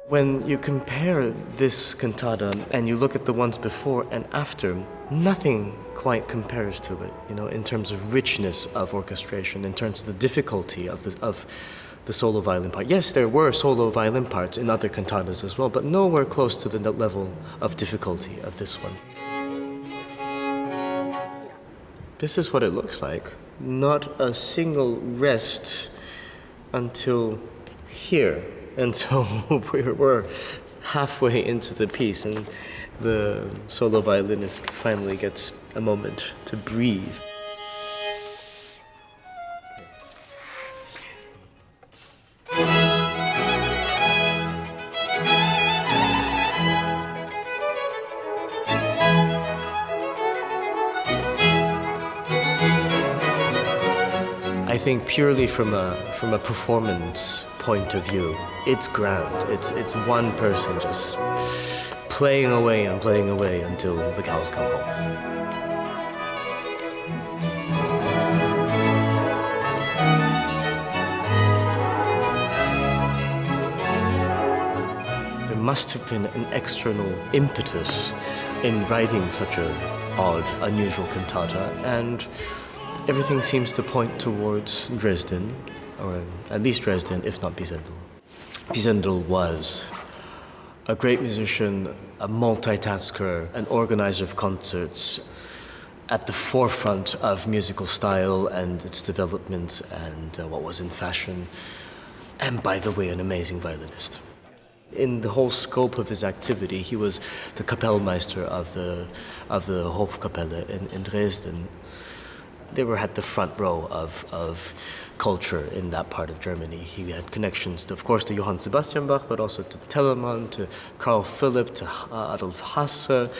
When you compare this cantata and you look at the ones before and after, nothing quite compares to it, in terms of richness of orchestration, in terms of the difficulty of the solo violin part. Yes, there were solo violin parts in other cantatas as well, but nowhere close to the level of difficulty of this one. This is what it looks like. Not a single rest until here. And so we're halfway into the piece, and the solo violinist finally gets a moment to breathe. I think purely from a performance point of view, it's grand. It's one person just playing away until the cows come home. There must have been an external impetus in writing such an odd, unusual cantata, and everything seems to point towards Dresden, or at least Dresden, if not Pisendel. Pisendel was a great musician, a multitasker, an organizer of concerts, at the forefront of musical style and its development and what was in fashion, and by the way, an amazing violinist. In the whole scope of his activity, he was the Kapellmeister of the Hofkapelle in Dresden. They were at the front row of culture in that part of Germany. He had connections, to, of course, to Johann Sebastian Bach, but also to Telemann, to Carl Philipp, to Adolf Hasse,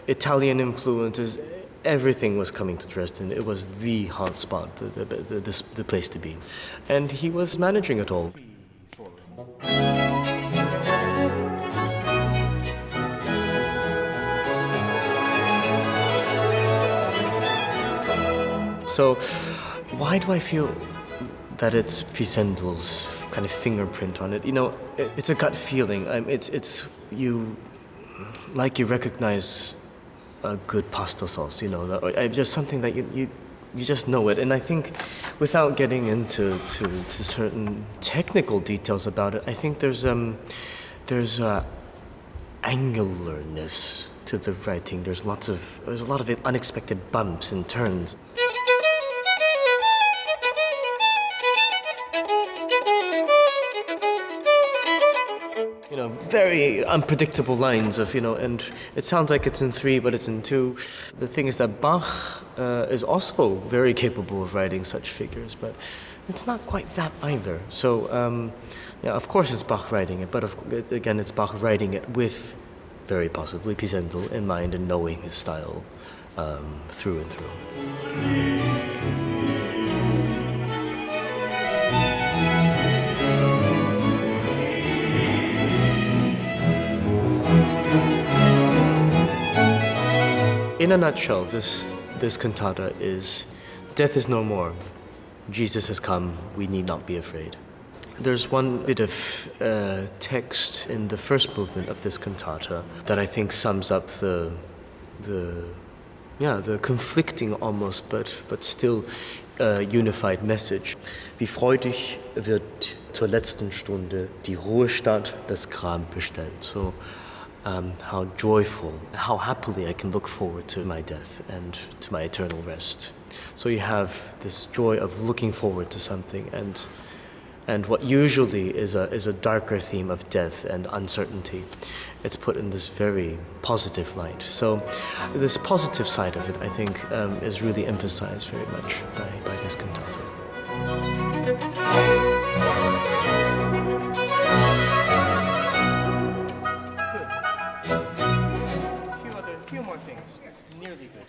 Italian influences. Everything was coming to Dresden. It was the hot spot, the place to be. And he was managing it all. So, why do I feel that it's Pisendel's kind of fingerprint on it? It's a gut feeling. It's you recognize a good pasta sauce. Just something that you just know it. And I think, without getting into certain technical details about it, I think there's angularness to the writing. There's a lot of unexpected bumps and turns. Very unpredictable lines and it sounds like it's in 3, but it's in 2. The thing is that Bach is also very capable of writing such figures, but it's not quite that either. So, of course it's Bach writing it, but again, it's Bach writing it with, very possibly, Pisendel in mind and knowing his style through and through. In a nutshell, this cantata is, death is no more. Jesus has come, we need not be afraid. There's one bit of text in the first movement of this cantata that I think sums up the conflicting almost, but still unified message. Wie freudig wird zur letzten Stunde die Ruhestadt das Grab bestellt. So, how joyful, how happily I can look forward to my death and to my eternal rest. So you have this joy of looking forward to something, and what usually is a darker theme of death and uncertainty, it's put in this very positive light. So this positive side of it, I think, is really emphasized very much by this cantata. A few more things. It's nearly good.